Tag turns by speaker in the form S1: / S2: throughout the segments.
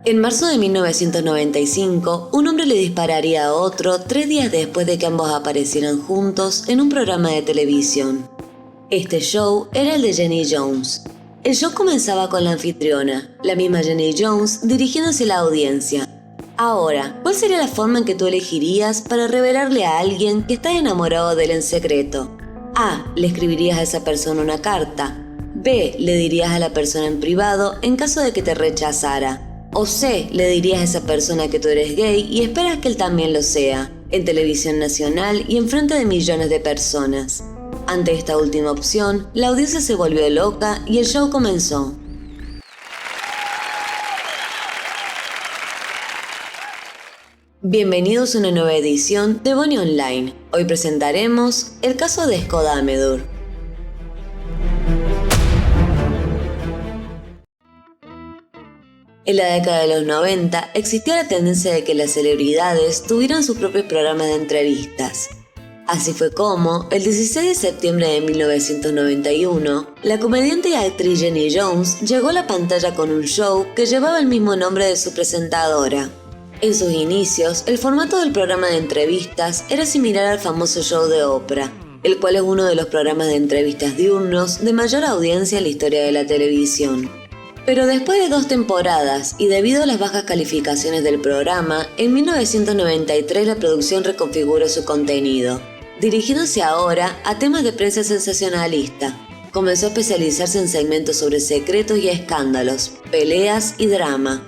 S1: En marzo de 1995, un hombre le dispararía a otro 3 días después de que ambos aparecieran juntos en un programa de televisión. Este show era el de Jenny Jones. El show comenzaba con la anfitriona, la misma Jenny Jones, dirigiéndose a la audiencia. Ahora, ¿cuál sería la forma en que tú elegirías para revelarle a alguien que estás enamorado de él en secreto? A. Le escribirías a esa persona una carta. B. Le dirías a la persona en privado en caso de que te rechazara. O C. Le dirías a esa persona que tú eres gay y esperas que él también lo sea, en televisión nacional y en frente de millones de personas. Ante esta última opción, la audiencia se volvió loca y el show comenzó. Bienvenidos a una nueva edición de Bonnie Online. Hoy presentaremos el caso de Scott Amedur. En la década de los 90 existía la tendencia de que las celebridades tuvieran sus propios programas de entrevistas. Así fue como, el 16 de septiembre de 1991, la comediante y actriz Jenny Jones llegó a la pantalla con un show que llevaba el mismo nombre de su presentadora. En sus inicios, el formato del programa de entrevistas era similar al famoso show de Oprah, el cual es uno de los programas de entrevistas diurnos de mayor audiencia en la historia de la televisión. Pero después de 2 temporadas y debido a las bajas calificaciones del programa, en 1993 la producción reconfiguró su contenido, dirigiéndose ahora a temas de prensa sensacionalista. Comenzó a especializarse en segmentos sobre secretos y escándalos, peleas y drama.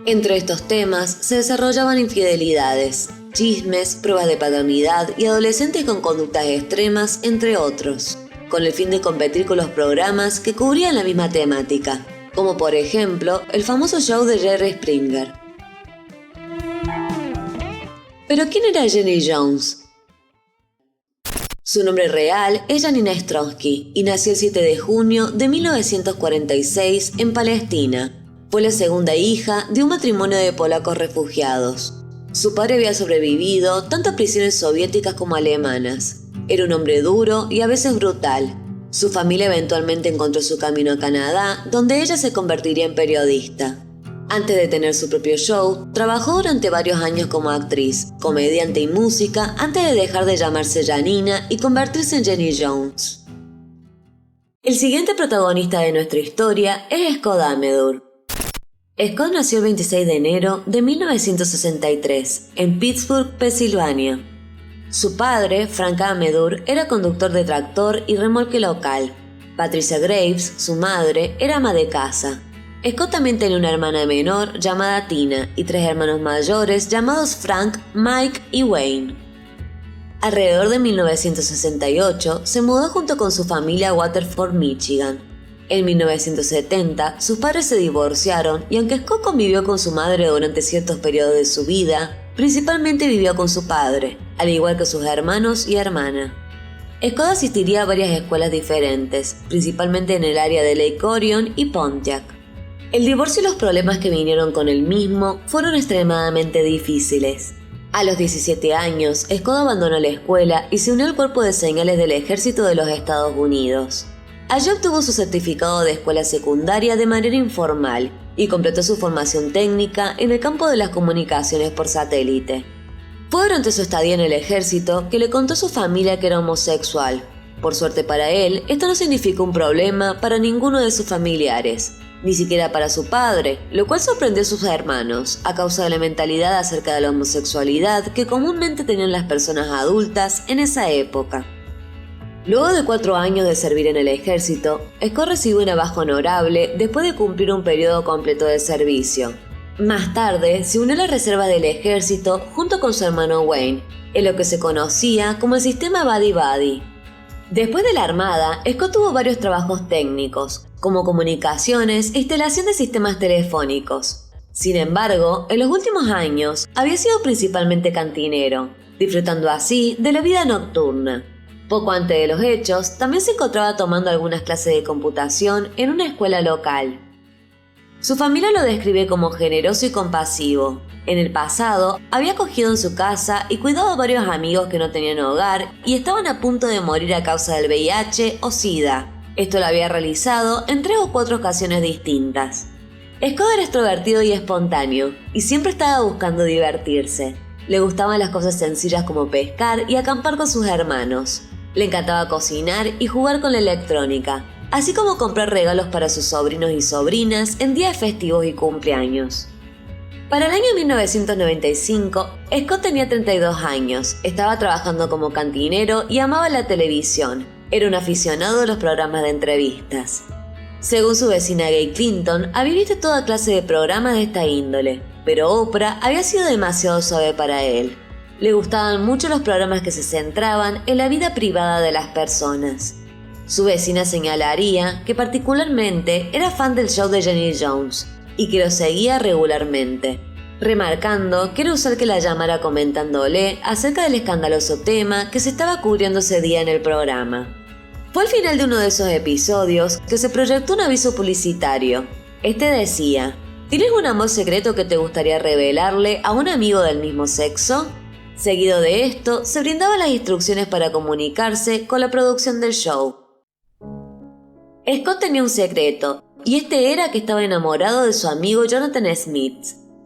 S1: Entre estos temas se desarrollaban infidelidades, chismes, pruebas de paternidad y adolescentes con conductas extremas, entre otros, con el fin de competir con los programas que cubrían la misma temática, como por ejemplo el famoso show de Jerry Springer. ¿Pero quién era Jenny Jones? Su nombre real es Janina Stronsky y nació el 7 de junio de 1946 en Palestina. Fue la segunda hija de un matrimonio de polacos refugiados. Su padre había sobrevivido tanto a prisiones soviéticas como alemanas. Era un hombre duro y a veces brutal. Su familia eventualmente encontró su camino a Canadá, donde ella se convertiría en periodista. Antes de tener su propio show, trabajó durante varios años como actriz, comediante y música antes de dejar de llamarse Janina y convertirse en Jenny Jones. El siguiente protagonista de nuestra historia es Scott Amedur. Scott nació el 26 de enero de 1963 en Pittsburgh, Pensilvania. Su padre, Frank Amedur, era conductor de tractor y remolque local. Patricia Graves, su madre, era ama de casa. Scott también tenía una hermana menor llamada Tina y 3 hermanos mayores llamados Frank, Mike y Wayne. Alrededor de 1968 se mudó junto con su familia a Waterford, Michigan. En 1970, sus padres se divorciaron y aunque Scott convivió con su madre durante ciertos periodos de su vida, principalmente vivió con su padre, al igual que sus hermanos y hermana. Scott asistiría a varias escuelas diferentes, principalmente en el área de Lake Orion y Pontiac. El divorcio y los problemas que vinieron con el mismo fueron extremadamente difíciles. A los 17 años, Scott abandonó la escuela y se unió al cuerpo de señales del Ejército de los Estados Unidos. Allí obtuvo su certificado de escuela secundaria de manera informal y completó su formación técnica en el campo de las comunicaciones por satélite. Fue durante su estadía en el ejército que le contó a su familia que era homosexual. Por suerte para él, esto no significó un problema para ninguno de sus familiares, ni siquiera para su padre, lo cual sorprendió a sus hermanos a causa de la mentalidad acerca de la homosexualidad que comúnmente tenían las personas adultas en esa época. Luego de 4 años de servir en el ejército, Scott recibió una baja honorable después de cumplir un periodo completo de servicio. Más tarde, se unió a la reserva del ejército junto con su hermano Wayne, en lo que se conocía como el sistema Buddy Buddy. Después de la Armada, Scott tuvo varios trabajos técnicos, como comunicaciones e instalación de sistemas telefónicos. Sin embargo, en los últimos años, había sido principalmente cantinero, disfrutando así de la vida nocturna. Poco antes de los hechos, también se encontraba tomando algunas clases de computación en una escuela local. Su familia lo describe como generoso y compasivo. En el pasado, había acogido en su casa y cuidado a varios amigos que no tenían hogar y estaban a punto de morir a causa del VIH o SIDA. Esto lo había realizado en 3 o 4 ocasiones distintas. Scott era extrovertido y espontáneo, y siempre estaba buscando divertirse. Le gustaban las cosas sencillas como pescar y acampar con sus hermanos. Le encantaba cocinar y jugar con la electrónica, así como comprar regalos para sus sobrinos y sobrinas en días festivos y cumpleaños. Para el año 1995, Scott tenía 32 años, estaba trabajando como cantinero y amaba la televisión. Era un aficionado de los programas de entrevistas. Según su vecina Gay Clinton, había visto toda clase de programas de esta índole, pero Oprah había sido demasiado suave para él. Le gustaban mucho los programas que se centraban en la vida privada de las personas. Su vecina señalaría que particularmente era fan del show de Jenny Jones y que lo seguía regularmente, remarcando que era usual que la llamara comentándole acerca del escandaloso tema que se estaba cubriendo ese día en el programa. Fue al final de uno de esos episodios que se proyectó un aviso publicitario. Este decía: ¿tienes un amor secreto que te gustaría revelarle a un amigo del mismo sexo? Seguido de esto, se brindaban las instrucciones para comunicarse con la producción del show. Scott tenía un secreto, y este era que estaba enamorado de su amigo Jonathan Smith.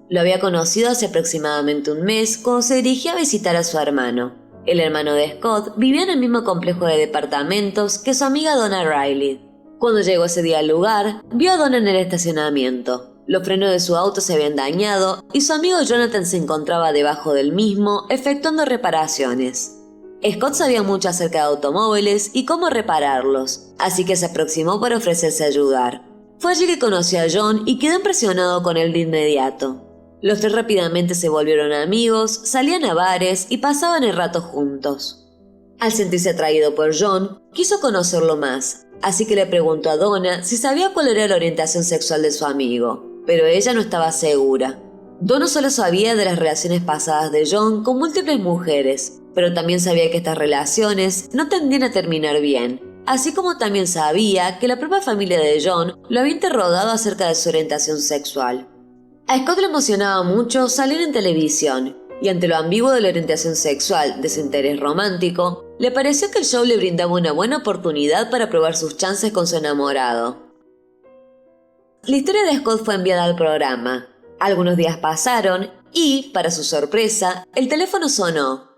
S1: Lo había conocido hace aproximadamente un mes cuando se dirigía a visitar a su hermano. El hermano de Scott vivía en el mismo complejo de departamentos que su amiga Donna Riley. Cuando llegó ese día al lugar, vio a Donna en el estacionamiento. Los frenos de su auto se habían dañado y su amigo Jonathan se encontraba debajo del mismo, efectuando reparaciones. Scott sabía mucho acerca de automóviles y cómo repararlos, así que se aproximó para ofrecerse a ayudar. Fue allí que conoció a John y quedó impresionado con él de inmediato. Los tres rápidamente se volvieron amigos, salían a bares y pasaban el rato juntos. Al sentirse atraído por John, quiso conocerlo más, así que le preguntó a Donna si sabía cuál era la orientación sexual de su amigo, pero ella no estaba segura. Donna solo sabía de las relaciones pasadas de John con múltiples mujeres, pero también sabía que estas relaciones no tendían a terminar bien, así como también sabía que la propia familia de John lo había interrogado acerca de su orientación sexual. A Scott le emocionaba mucho salir en televisión, y ante lo ambiguo de la orientación sexual de su interés romántico, le pareció que el show le brindaba una buena oportunidad para probar sus chances con su enamorado. La historia de Scott fue enviada al programa. Algunos días pasaron y, para su sorpresa, el teléfono sonó.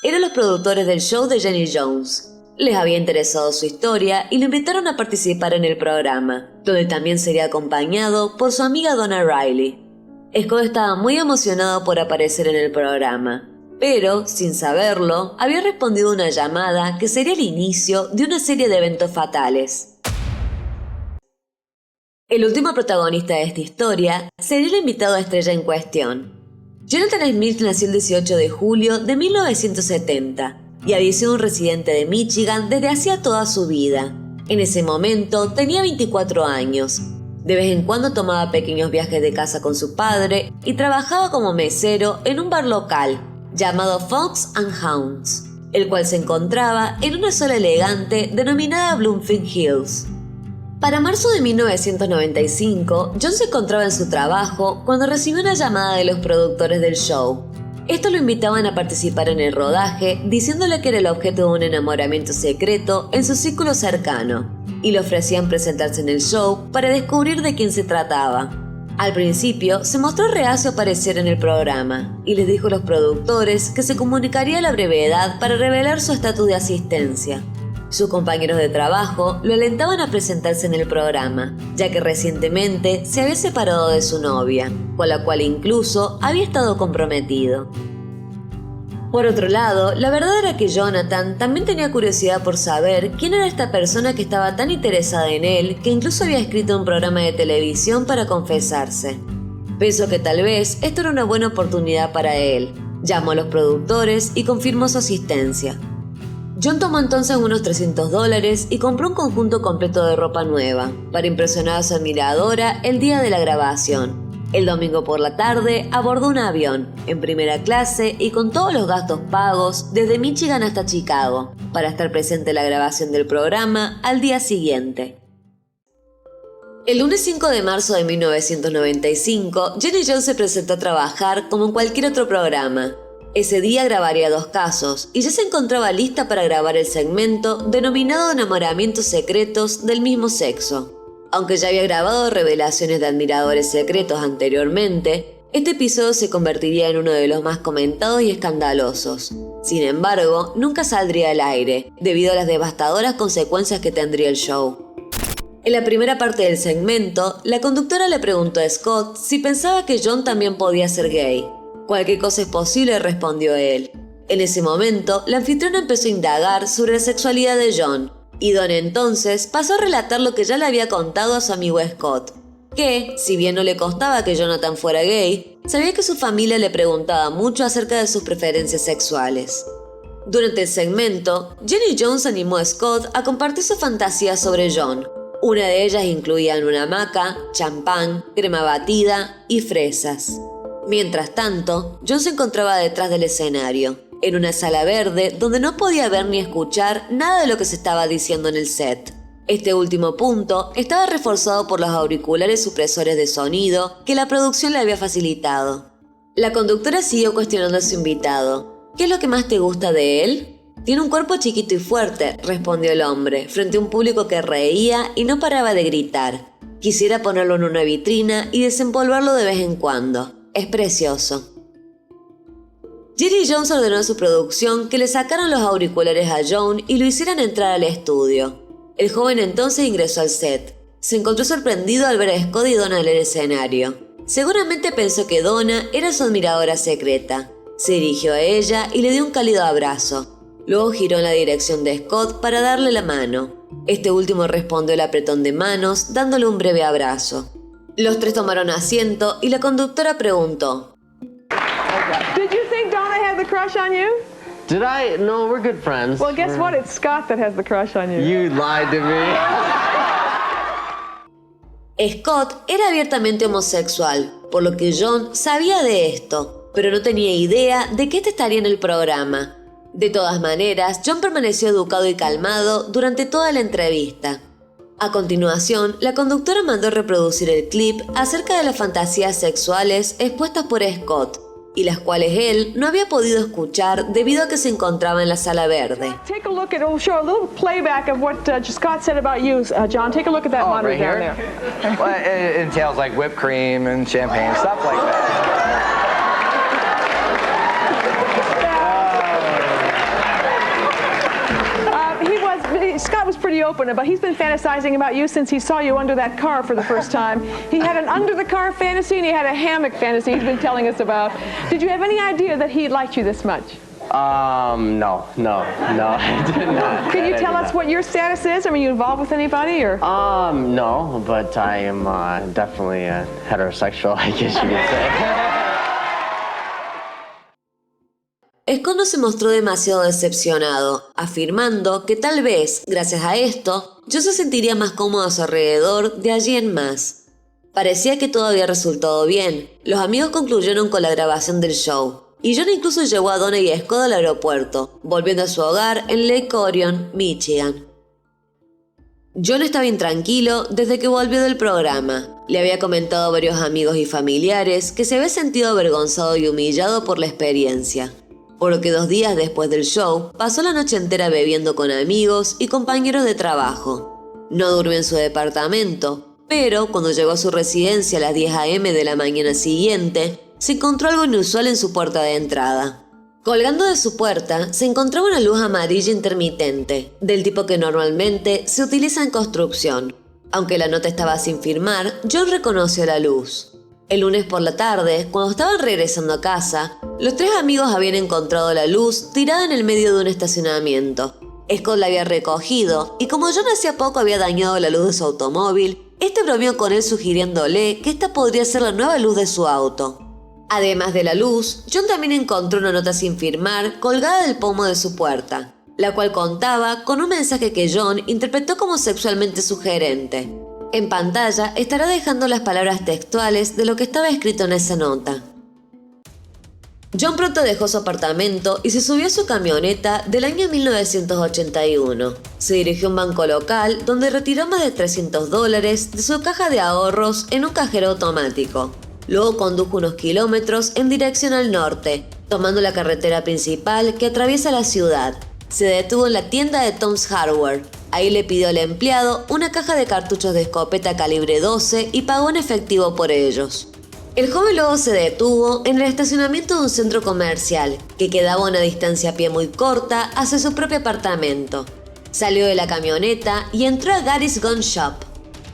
S1: Eran los productores del show de Jenny Jones. Les había interesado su historia y lo invitaron a participar en el programa, donde también sería acompañado por su amiga Donna Riley. Scott estaba muy emocionado por aparecer en el programa, pero, sin saberlo, había respondido una llamada que sería el inicio de una serie de eventos fatales. El último protagonista de esta historia sería el invitado estrella en cuestión. Jonathan Smith nació el 18 de julio de 1970 y había sido un residente de Michigan desde hacía toda su vida. En ese momento tenía 24 años. De vez en cuando tomaba pequeños viajes de casa con su padre y trabajaba como mesero en un bar local llamado Fox and Hounds, el cual se encontraba en una zona elegante denominada Bloomfield Hills. Para marzo de 1995, John se encontraba en su trabajo cuando recibió una llamada de los productores del show. Estos lo invitaban a participar en el rodaje, diciéndole que era el objeto de un enamoramiento secreto en su círculo cercano, y le ofrecían presentarse en el show para descubrir de quién se trataba. Al principio, se mostró reacio a aparecer en el programa, y les dijo a los productores que se comunicaría a la brevedad para revelar su estatus de asistencia. Sus compañeros de trabajo lo alentaban a presentarse en el programa, ya que recientemente se había separado de su novia, con la cual incluso había estado comprometido. Por otro lado, la verdad era que Jonathan también tenía curiosidad por saber quién era esta persona que estaba tan interesada en él que incluso había escrito un programa de televisión para confesarse. Pensó que tal vez esto era una buena oportunidad para él. Llamó a los productores y confirmó su asistencia. John tomó entonces unos $300 y compró un conjunto completo de ropa nueva para impresionar a su admiradora el día de la grabación. El domingo por la tarde abordó un avión en primera clase y con todos los gastos pagos desde Michigan hasta Chicago para estar presente en la grabación del programa al día siguiente. El lunes 5 de marzo de 1995, Jenny Jones se presentó a trabajar como en cualquier otro programa. Ese día grabaría 2 casos y ya se encontraba lista para grabar el segmento denominado Enamoramientos Secretos del Mismo Sexo. Aunque ya había grabado revelaciones de admiradores secretos anteriormente, este episodio se convertiría en uno de los más comentados y escandalosos. Sin embargo, nunca saldría al aire, debido a las devastadoras consecuencias que tendría el show. En la primera parte del segmento, la conductora le preguntó a Scott si pensaba que John también podía ser gay. Cualquier cosa es posible, respondió él. En ese momento, la anfitriona empezó a indagar sobre la sexualidad de John, y Donna entonces pasó a relatar lo que ya le había contado a su amigo Scott, que, si bien no le costaba que Jonathan fuera gay, sabía que su familia le preguntaba mucho acerca de sus preferencias sexuales. Durante el segmento, Jenny Jones animó a Scott a compartir sus fantasías sobre John. Una de ellas incluía una hamaca, champán, crema batida y fresas. Mientras tanto, John se encontraba detrás del escenario, en una sala verde donde no podía ver ni escuchar nada de lo que se estaba diciendo en el set. Este último punto estaba reforzado por los auriculares supresores de sonido que la producción le había facilitado. La conductora siguió cuestionando a su invitado. ¿Qué es lo que más te gusta de él? Tiene un cuerpo chiquito y fuerte, respondió el hombre, frente a un público que reía y no paraba de gritar. Quisiera ponerlo en una vitrina y desempolvarlo de vez en cuando. Es precioso. Jerry Jones ordenó a su producción que le sacaran los auriculares a John y lo hicieran entrar al estudio. El joven entonces ingresó al set. Se encontró sorprendido al ver a Scott y Donna en el escenario. Seguramente pensó que Donna era su admiradora secreta. Se dirigió a ella y le dio un cálido abrazo. Luego giró en la dirección de Scott para darle la mano. Este último respondió al apretón de manos, dándole un breve abrazo. Los tres tomaron asiento y la conductora preguntó:
S2: Did you think Donna had the crush on you?
S3: Did I? No, we're good friends.
S2: Well, guess what? It's Scott that has the crush on you.
S3: You lied to me.
S1: Scott era abiertamente homosexual, por lo que John sabía de esto, pero no tenía idea de que este estaría en el programa. De todas maneras, John permaneció educado y calmado durante toda la entrevista. A continuación, la conductora mandó reproducir el clip acerca de las fantasías sexuales expuestas por Scott, y las cuales él no había podido escuchar debido a que se encontraba en la sala verde.
S2: Take a look at, it'll show a little playback of what Scott said about you, John. Take a look at that monitor
S4: right
S2: down
S4: here?
S2: there.
S4: Well, it entails like whipped cream and champagne, stuff like that.
S2: Scott was pretty open about he's been fantasizing about you since he saw you under that car for the first time. He had an under the car fantasy and he had a hammock fantasy he's been telling us about. Did you have any idea that he liked you this much?
S3: No, I did not.
S2: Can you tell us what your status is? Are you involved with anybody or?
S3: No, but I am definitely heterosexual, I guess you could say.
S1: Scott no se mostró demasiado decepcionado, afirmando que tal vez, gracias a esto, John se sentiría más cómodo a su alrededor de allí en más. Parecía que todo había resultado bien. Los amigos concluyeron con la grabación del show, y John incluso llevó a Donna y a Scott al aeropuerto, volviendo a su hogar en Lake Orion, Michigan. John estaba intranquilo desde que volvió del programa. Le había comentado a varios amigos y familiares que se había sentido avergonzado y humillado por la experiencia. Por lo que 2 días después del show, pasó la noche entera bebiendo con amigos y compañeros de trabajo. No durmió en su departamento, pero cuando llegó a su residencia a las 10 a.m. de la mañana siguiente, se encontró algo inusual en su puerta de entrada. Colgando de su puerta se encontraba una luz amarilla intermitente, del tipo que normalmente se utiliza en construcción. Aunque la nota estaba sin firmar, John reconoció la luz. El lunes por la tarde, cuando estaban regresando a casa, los 3 amigos habían encontrado la luz tirada en el medio de un estacionamiento. Scott la había recogido y como John hacía poco había dañado la luz de su automóvil, este bromeó con él sugiriéndole que esta podría ser la nueva luz de su auto. Además de la luz, John también encontró una nota sin firmar colgada del pomo de su puerta, la cual contaba con un mensaje que John interpretó como sexualmente sugerente. En pantalla estará dejando las palabras textuales de lo que estaba escrito en esa nota. John pronto dejó su apartamento y se subió a su camioneta del año 1981. Se dirigió a un banco local donde retiró más de $300 de su caja de ahorros en un cajero automático. Luego condujo unos kilómetros en dirección al norte, tomando la carretera principal que atraviesa la ciudad. Se detuvo en la tienda de Tom's Hardware. Ahí le pidió al empleado una caja de cartuchos de escopeta calibre 12 y pagó en efectivo por ellos. El joven luego se detuvo en el estacionamiento de un centro comercial, que quedaba a una distancia a pie muy corta hacia su propio apartamento. Salió de la camioneta y entró a Gary's Gun Shop.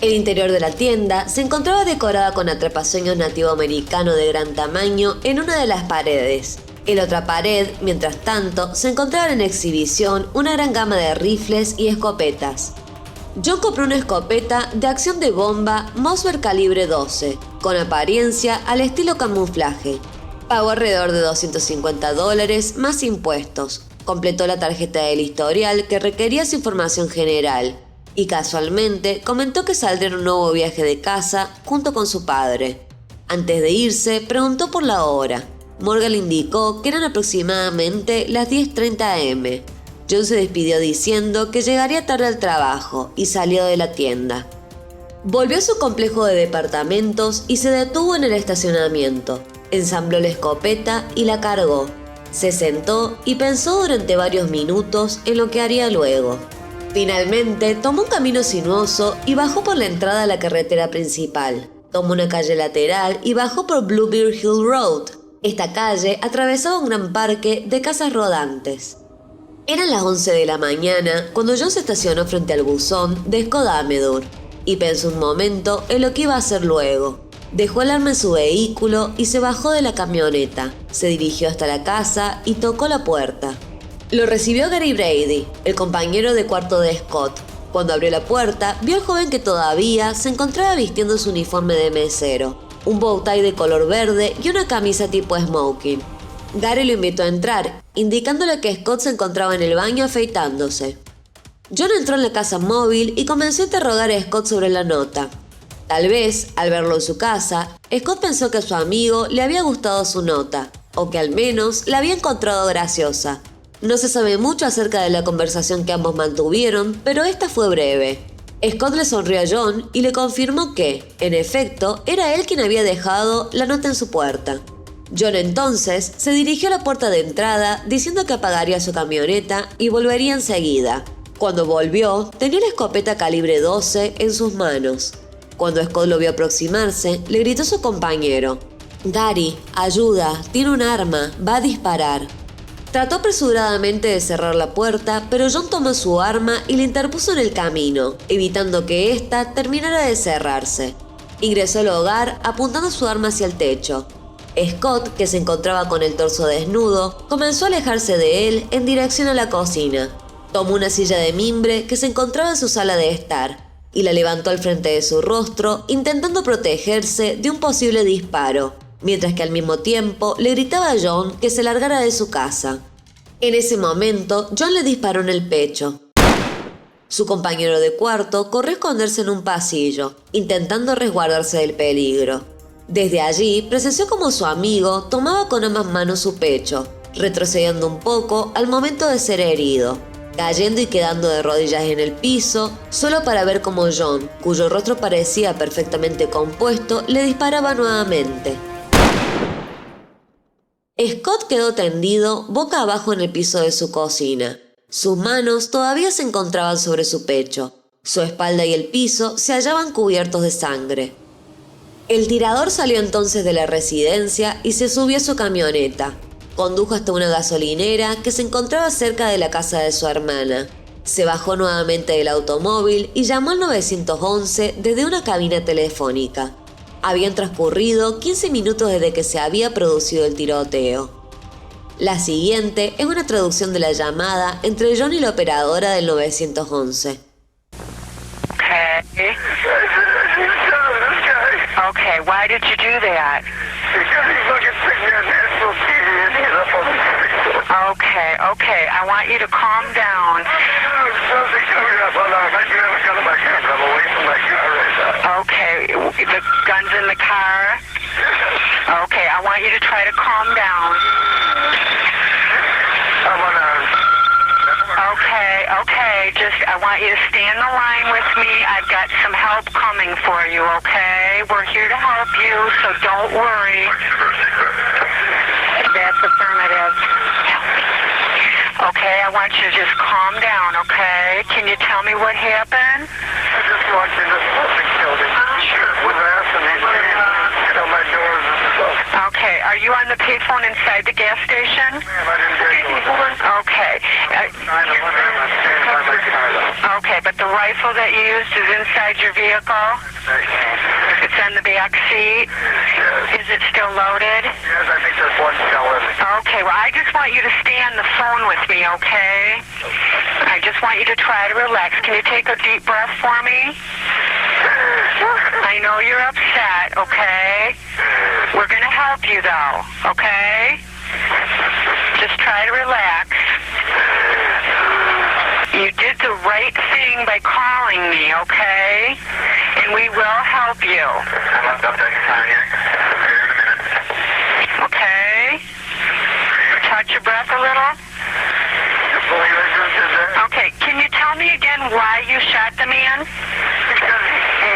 S1: El interior de la tienda se encontraba decorada con atrapasueños nativo americano de gran tamaño en una de las paredes. En la otra pared, mientras tanto, se encontraba en exhibición una gran gama de rifles y escopetas. John compró una escopeta de acción de bomba Mossberg calibre 12, con apariencia al estilo camuflaje. Pagó alrededor de $250 más impuestos. Completó la tarjeta del historial que requería su información general y casualmente comentó que saldría en un nuevo viaje de casa junto con su padre. Antes de irse, preguntó por la hora. Morgan le indicó que eran aproximadamente las 10:30 am. John se despidió diciendo que llegaría tarde al trabajo y salió de la tienda. Volvió a su complejo de departamentos y se detuvo en el estacionamiento. Ensambló la escopeta y la cargó. Se sentó y pensó durante varios minutos en lo que haría luego. Finalmente, tomó un camino sinuoso y bajó por la entrada a la carretera principal. Tomó una calle lateral y bajó por Blueberry Hill Road. Esta calle atravesaba un gran parque de casas rodantes. Eran las 11 de la mañana cuando John se estacionó frente al buzón de Scott Amedur y pensó un momento en lo que iba a hacer luego. Dejó el arma en su vehículo y se bajó de la camioneta. Se dirigió hasta la casa y tocó la puerta. Lo recibió Gary Brady, el compañero de cuarto de Scott. Cuando abrió la puerta, vio al joven que todavía se encontraba vistiendo su uniforme de mesero, un bow tie de color verde y una camisa tipo smoking. Gary lo invitó a entrar, indicándole que Scott se encontraba en el baño afeitándose. John entró en la casa móvil y comenzó a interrogar a Scott sobre la nota. Tal vez, al verlo en su casa, Scott pensó que a su amigo le había gustado su nota, o que al menos la había encontrado graciosa. No se sabe mucho acerca de la conversación que ambos mantuvieron, pero esta fue breve. Scott le sonrió a John y le confirmó que, en efecto, era él quien había dejado la nota en su puerta. John entonces se dirigió a la puerta de entrada diciendo que apagaría su camioneta y volvería enseguida. Cuando volvió, tenía la escopeta calibre 12 en sus manos. Cuando Scott lo vio aproximarse, le gritó a su compañero: «Gary, ayuda, tiene un arma, va a disparar». Trató apresuradamente de cerrar la puerta, pero John tomó su arma y la interpuso en el camino, evitando que ésta terminara de cerrarse. Ingresó al hogar apuntando su arma hacia el techo. Scott, que se encontraba con el torso desnudo, comenzó a alejarse de él en dirección a la cocina. Tomó una silla de mimbre que se encontraba en su sala de estar y la levantó al frente de su rostro, intentando protegerse de un posible disparo, mientras que al mismo tiempo le gritaba a John que se largara de su casa. En ese momento, John le disparó en el pecho. Su compañero de cuarto corrió a esconderse en un pasillo, intentando resguardarse del peligro. Desde allí, presenció como su amigo tomaba con ambas manos su pecho, retrocediendo un poco al momento de ser herido, cayendo y quedando de rodillas en el piso, solo para ver cómo John, cuyo rostro parecía perfectamente compuesto, le disparaba nuevamente. Scott quedó tendido boca abajo en el piso de su cocina. Sus manos todavía se encontraban sobre su pecho. Su espalda y el piso se hallaban cubiertos de sangre. El tirador salió entonces de la residencia y se subió a su camioneta. Condujo hasta una gasolinera que se encontraba cerca de la casa de su hermana. Se bajó nuevamente del automóvil y llamó al 911 desde una cabina telefónica. Habían transcurrido 15 minutos desde que se había producido el tiroteo. La siguiente es una traducción de la llamada entre John y la operadora del 911.
S5: Okay, why did you do that? Okay, I want you to calm down. Okay, the gun's in the car. Okay, I want you to try to calm down. Okay, just I want you to stay in the line with me. I've got some help coming for you, okay? We're here to help you, so don't worry. That's affirmative. Okay, I want want you to just calm down, okay? Can you tell me what happened?
S6: I just walked in this person killed him. With ass and he's my doors and stuff.
S5: Okay, are you on the payphone inside the gas station?
S6: Ma'am, I didn't get to it.
S5: Okay.
S6: 911, I'm standing by my car though.
S5: Okay, but the rifle that you used is inside your vehicle? It's on the back seat?
S6: Yes.
S5: Is it still loaded?
S6: Yes, I think there's one shell in it.
S5: Okay, well, I just want you to stay on the phone with me, okay? I just want you to try to relax. Can you take a deep breath for me? I know you're upset, okay? We're going to help you, though, okay? Just try to relax. You did the right thing by calling me, okay? And we will help you.
S6: I'm up to take time here. Here in a minute.
S5: Okay? Touch your breath a little.
S6: You believe I just did that?
S5: Okay, can you tell me again why you shot the man?
S6: Because he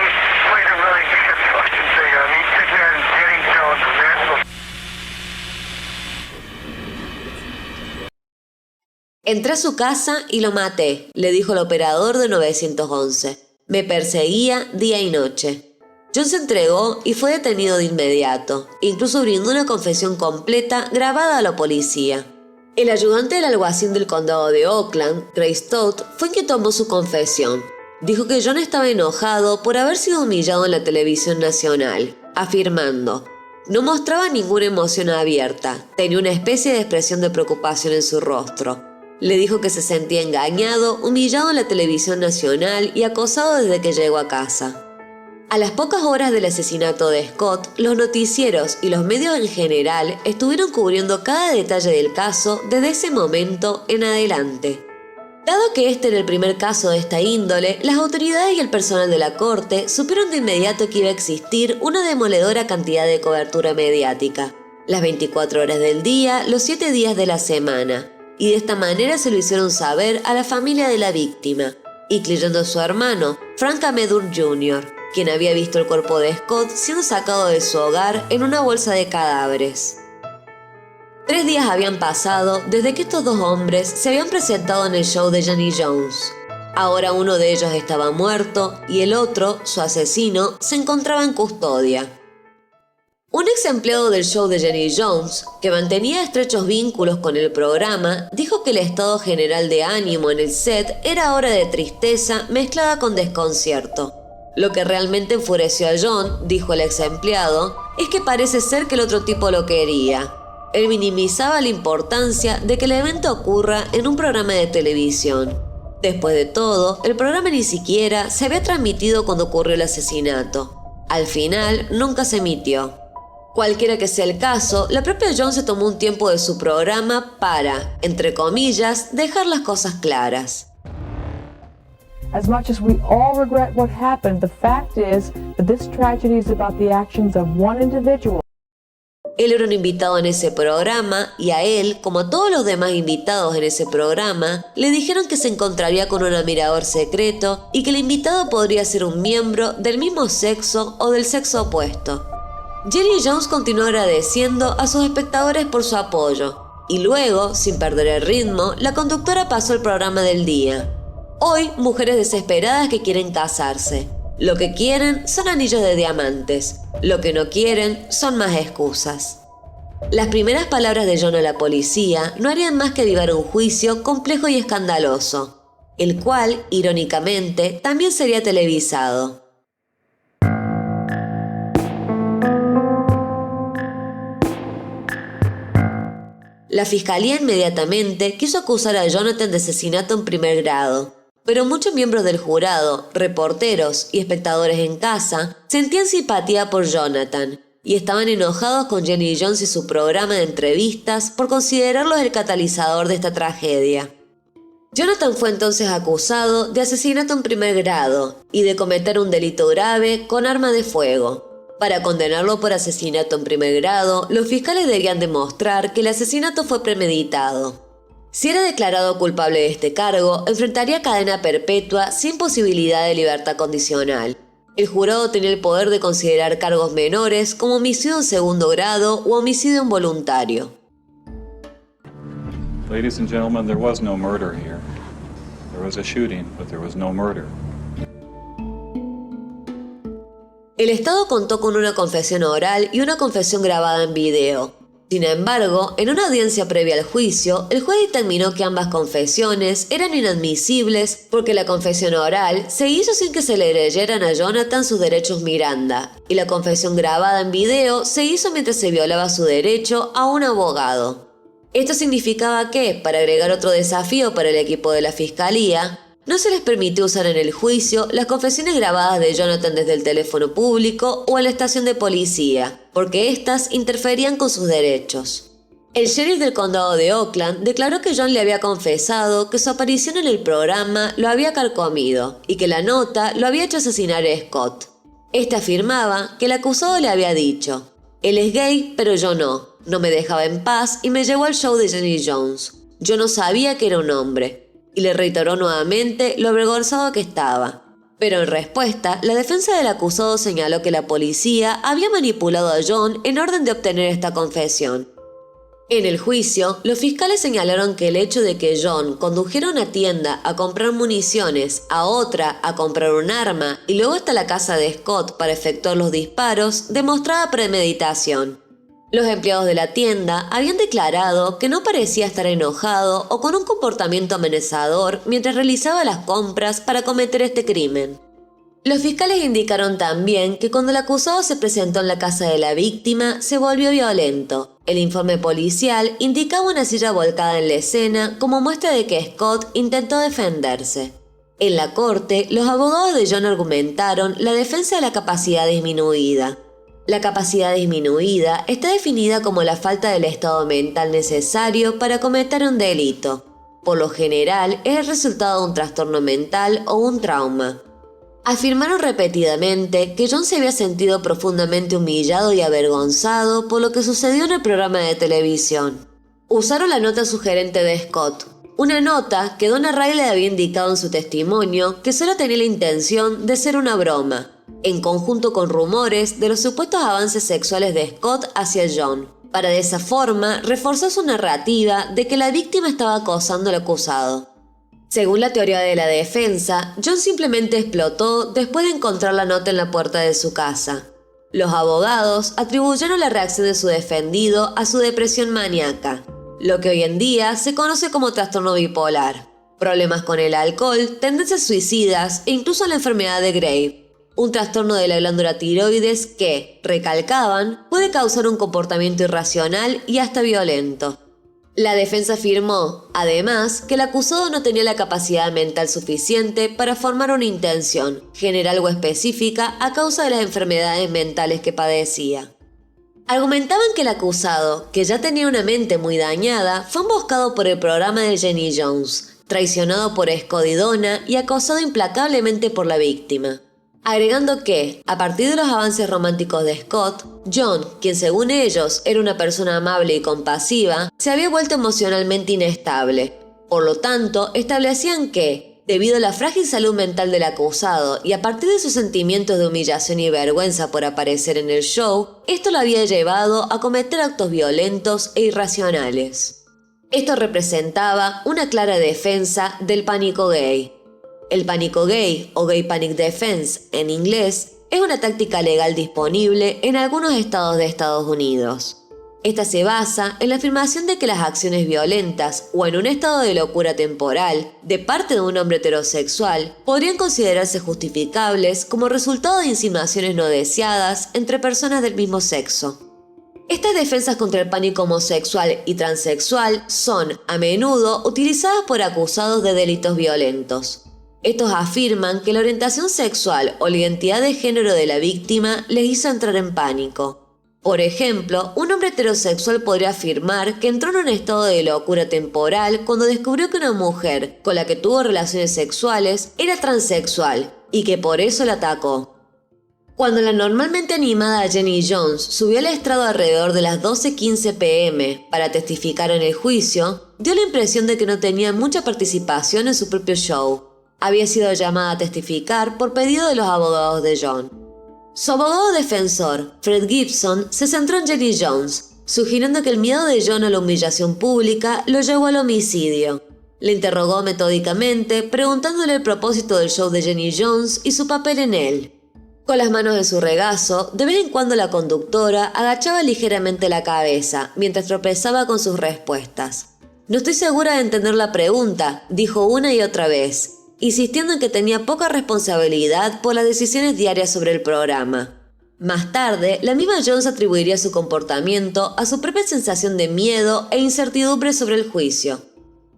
S6: played a really good fucking thing on me. He took that and getting killed and that's
S1: Entré a su casa y lo maté, le dijo el operador de 911. Me perseguía día y noche. John se entregó y fue detenido de inmediato. Incluso brindó una confesión completa grabada a la policía. El ayudante del alguacil del condado de Oakland, Grace Todd, fue quien tomó su confesión. Dijo que John estaba enojado por haber sido humillado en la televisión nacional, afirmando: no mostraba ninguna emoción abierta, tenía una especie de expresión de preocupación en su rostro. Le dijo que se sentía engañado, humillado en la televisión nacional y acosado desde que llegó a casa. A las pocas horas del asesinato de Scott, los noticieros y los medios en general estuvieron cubriendo cada detalle del caso desde ese momento en adelante. Dado que este era el primer caso de esta índole, las autoridades y el personal de la corte supieron de inmediato que iba a existir una demoledora cantidad de cobertura mediática, las 24 horas del día, los 7 días de la semana. Y de esta manera se lo hicieron saber a la familia de la víctima, incluyendo a su hermano, Frank Amedur Jr., quien había visto el cuerpo de Scott siendo sacado de su hogar en una bolsa de cadáveres. 3 días habían pasado desde que estos dos hombres se habían presentado en el show de Jenny Jones. Ahora uno de ellos estaba muerto y el otro, su asesino, se encontraba en custodia. Un ex empleado del show de Jenny Jones, que mantenía estrechos vínculos con el programa, dijo que el estado general de ánimo en el set era ahora de tristeza mezclada con desconcierto. Lo que realmente enfureció a John, dijo el ex empleado, es que parece ser que el otro tipo lo quería. Él minimizaba la importancia de que el evento ocurra en un programa de televisión. Después de todo, el programa ni siquiera se había transmitido cuando ocurrió el asesinato. Al final, nunca se emitió. Cualquiera que sea el caso, la propia John se tomó un tiempo de su programa para, entre comillas, dejar las cosas claras.
S2: As much as we all regret what happened, the fact is that this tragedy is about the actions of one individual.
S1: Él era un invitado en ese programa y a él, como a todos los demás invitados en ese programa, le dijeron que se encontraría con un admirador secreto y que el invitado podría ser un miembro del mismo sexo o del sexo opuesto. Jenny Jones continuó agradeciendo a sus espectadores por su apoyo y luego, sin perder el ritmo, la conductora pasó el programa del día. Hoy, mujeres desesperadas que quieren casarse. Lo que quieren son anillos de diamantes. Lo que no quieren son más excusas. Las primeras palabras de John a la policía no harían más que avivar un juicio complejo y escandaloso, el cual, irónicamente, también sería televisado. La fiscalía inmediatamente quiso acusar a Jonathan de asesinato en primer grado, pero muchos miembros del jurado, reporteros y espectadores en casa sentían simpatía por Jonathan y estaban enojados con Jenny Jones y su programa de entrevistas por considerarlos el catalizador de esta tragedia. Jonathan fue entonces acusado de asesinato en primer grado y de cometer un delito grave con arma de fuego. Para condenarlo por asesinato en primer grado, los fiscales debían demostrar que el asesinato fue premeditado. Si era declarado culpable de este cargo, enfrentaría cadena perpetua sin posibilidad de libertad condicional. El jurado tenía el poder de considerar cargos menores como homicidio en segundo grado o homicidio involuntario.
S7: Ladies and gentlemen, there was no murder here. There was a shooting, but there was no murder.
S1: El Estado contó con una confesión oral y una confesión grabada en video. Sin embargo, en una audiencia previa al juicio, el juez determinó que ambas confesiones eran inadmisibles porque la confesión oral se hizo sin que se le leyeran a Jonathan sus derechos Miranda, y la confesión grabada en video se hizo mientras se violaba su derecho a un abogado. Esto significaba que, para agregar otro desafío para el equipo de la fiscalía, no se les permitió usar en el juicio las confesiones grabadas de Jonathan desde el teléfono público o en la estación de policía, porque éstas interferían con sus derechos. El sheriff del condado de Oakland declaró que John le había confesado que su aparición en el programa lo había carcomido y que la nota lo había hecho asesinar a Scott. Este afirmaba que el acusado le había dicho: «Él es gay, pero yo no me dejaba en paz y me llevó al show de Jenny Jones. Yo no sabía que era un hombre». Y le reiteró nuevamente lo avergonzado que estaba. Pero en respuesta, la defensa del acusado señaló que la policía había manipulado a John en orden de obtener esta confesión. En el juicio, los fiscales señalaron que el hecho de que John condujera a una tienda a comprar municiones, a otra a comprar un arma y luego hasta la casa de Scott para efectuar los disparos demostraba premeditación. Los empleados de la tienda habían declarado que no parecía estar enojado o con un comportamiento amenazador mientras realizaba las compras para cometer este crimen. Los fiscales indicaron también que cuando el acusado se presentó en la casa de la víctima, se volvió violento. El informe policial indicaba una silla volcada en la escena como muestra de que Scott intentó defenderse. En la corte, los abogados de John argumentaron la defensa de la capacidad disminuida. La capacidad disminuida está definida como la falta del estado mental necesario para cometer un delito. Por lo general, es el resultado de un trastorno mental o un trauma. Afirmaron repetidamente que John se había sentido profundamente humillado y avergonzado por lo que sucedió en el programa de televisión. Usaron la nota sugerente de Scott, una nota que Donna Riley había indicado en su testimonio que solo tenía la intención de ser una broma, en conjunto con rumores de los supuestos avances sexuales de Scott hacia John, para de esa forma reforzar su narrativa de que la víctima estaba acosando al acusado. Según la teoría de la defensa, John simplemente explotó después de encontrar la nota en la puerta de su casa. Los abogados atribuyeron la reacción de su defendido a su depresión maníaca, lo que hoy en día se conoce como trastorno bipolar, problemas con el alcohol, tendencias suicidas e incluso la enfermedad de Graves, un trastorno de la glándula tiroides que, recalcaban, puede causar un comportamiento irracional y hasta violento. La defensa afirmó, además, que el acusado no tenía la capacidad mental suficiente para formar una intención, general o específica, a causa de las enfermedades mentales que padecía. Argumentaban que el acusado, que ya tenía una mente muy dañada, fue emboscado por el programa de Jenny Jones, traicionado por Scott y Donna y acosado implacablemente por la víctima. Agregando que, a partir de los avances románticos de Scott, John, quien según ellos era una persona amable y compasiva, se había vuelto emocionalmente inestable. Por lo tanto, establecían que, debido a la frágil salud mental del acusado y a partir de sus sentimientos de humillación y vergüenza por aparecer en el show, esto lo había llevado a cometer actos violentos e irracionales. Esto representaba una clara defensa del pánico gay. El pánico gay, o Gay Panic Defense en inglés, es una táctica legal disponible en algunos estados de Estados Unidos. Esta se basa en la afirmación de que las acciones violentas o en un estado de locura temporal de parte de un hombre heterosexual podrían considerarse justificables como resultado de insinuaciones no deseadas entre personas del mismo sexo. Estas defensas contra el pánico homosexual y transexual son, a menudo, utilizadas por acusados de delitos violentos. Estos afirman que la orientación sexual o la identidad de género de la víctima les hizo entrar en pánico. Por ejemplo, un hombre heterosexual podría afirmar que entró en un estado de locura temporal cuando descubrió que una mujer con la que tuvo relaciones sexuales era transexual y que por eso la atacó. Cuando la normalmente animada Jenny Jones subió al estrado alrededor de las 12:15 p.m. para testificar en el juicio, dio la impresión de que no tenía mucha participación en su propio show. Había sido llamada a testificar por pedido de los abogados de John. Su abogado defensor, Fred Gibson, se centró en Jenny Jones, sugiriendo que el miedo de John a la humillación pública lo llevó al homicidio. Le interrogó metódicamente, preguntándole el propósito del show de Jenny Jones y su papel en él. Con las manos en su regazo, de vez en cuando la conductora agachaba ligeramente la cabeza mientras tropezaba con sus respuestas. «No estoy segura de entender la pregunta», dijo una y otra vez, insistiendo en que tenía poca responsabilidad por las decisiones diarias sobre el programa. Más tarde, la misma Jones atribuiría su comportamiento a su propia sensación de miedo e incertidumbre sobre el juicio.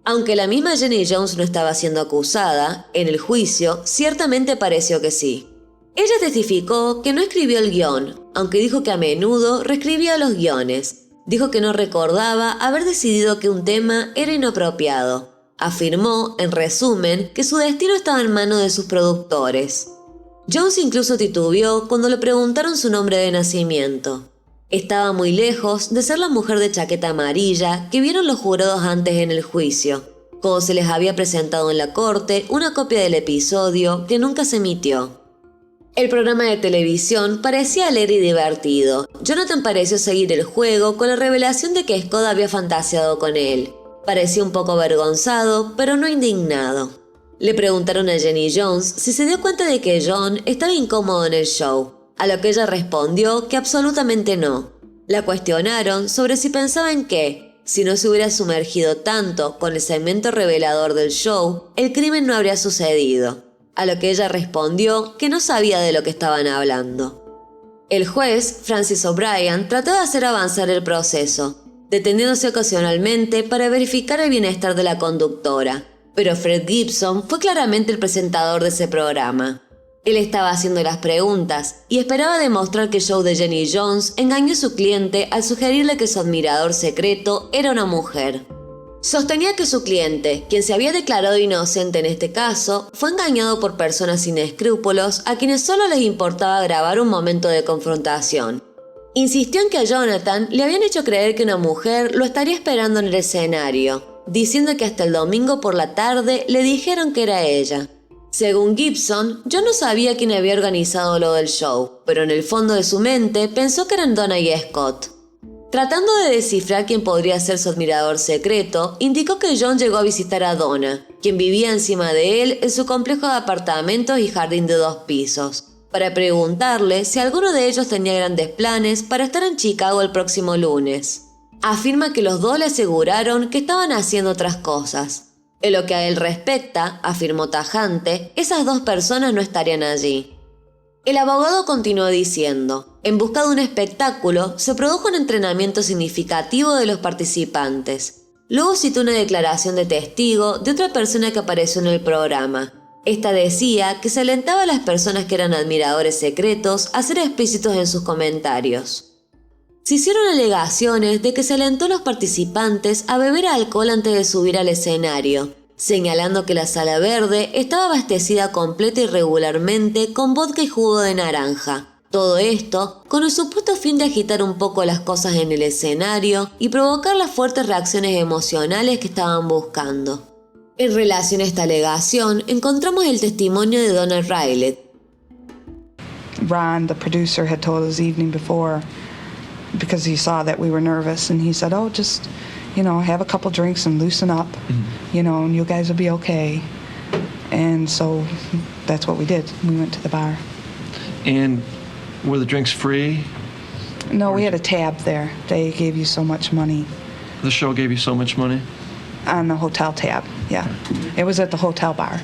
S1: Aunque la misma Jenny Jones no estaba siendo acusada, en el juicio ciertamente pareció que sí. Ella testificó que no escribió el guión, aunque dijo que a menudo reescribía los guiones. Dijo que no recordaba haber decidido que un tema era inapropiado. Afirmó, en resumen, que su destino estaba en manos de sus productores. Jones incluso titubeó cuando le preguntaron su nombre de nacimiento. Estaba muy lejos de ser la mujer de chaqueta amarilla que vieron los jurados antes en el juicio, cuando se les había presentado en la corte una copia del episodio que nunca se emitió. El programa de televisión parecía alegre y divertido. Jonathan pareció seguir el juego con la revelación de que Scott había fantaseado con él. Parecía un poco avergonzado, pero no indignado. Le preguntaron a Jenny Jones si se dio cuenta de que John estaba incómodo en el show, a lo que ella respondió que absolutamente no. La cuestionaron sobre si pensaba en que, si no se hubiera sumergido tanto con el segmento revelador del show, el crimen no habría sucedido. A lo que ella respondió que no sabía de lo que estaban hablando. El juez, Francis O'Brien, trató de hacer avanzar el proceso, deteniéndose ocasionalmente para verificar el bienestar de la conductora, pero Fred Gibson fue claramente el presentador de ese programa. Él estaba haciendo las preguntas y esperaba demostrar que el show de Jenny Jones engañó a su cliente al sugerirle que su admirador secreto era una mujer. Sostenía que su cliente, quien se había declarado inocente en este caso, fue engañado por personas sin escrúpulos a quienes solo les importaba grabar un momento de confrontación. Insistió en que a Jonathan le habían hecho creer que una mujer lo estaría esperando en el escenario, diciendo que hasta el domingo por la tarde le dijeron que era ella. Según Gibson, John no sabía quién había organizado lo del show, pero en el fondo de su mente pensó que eran Donna y Scott. Tratando de descifrar quién podría ser su admirador secreto, indicó que John llegó a visitar a Donna, quien vivía encima de él en su complejo de apartamentos y jardín de 2 pisos, para preguntarle si alguno de ellos tenía grandes planes para estar en Chicago el próximo lunes. Afirma que los dos le aseguraron que estaban haciendo otras cosas. En lo que a él respecta, afirmó tajante, esas 2 personas no estarían allí. El abogado continuó diciendo, en busca de un espectáculo, se produjo un entrenamiento significativo de los participantes. Luego citó una declaración de testigo de otra persona que apareció en el programa. Esta decía que se alentaba a las personas que eran admiradores secretos a ser explícitos en sus comentarios. Se hicieron alegaciones de que se alentó a los participantes a beber alcohol antes de subir al escenario, señalando que la sala verde estaba abastecida completa y regularmente con vodka y jugo de naranja. Todo esto con el supuesto fin de agitar un poco las cosas en el escenario y provocar las fuertes reacciones emocionales que estaban buscando. En relación a esta alegación, encontramos el testimonio de Donna Riley.
S8: Ron, the producer, had told us the evening before, because he saw that we were nervous, and he said, oh, just, have a couple drinks and loosen up, and you guys will be okay. And so that's what we did. We went to the bar.
S9: And were the drinks free?
S8: No, we had a tab there. They gave you so much money.
S9: The show gave you so much money?
S8: On the hotel tab, yeah. It was at the hotel bar.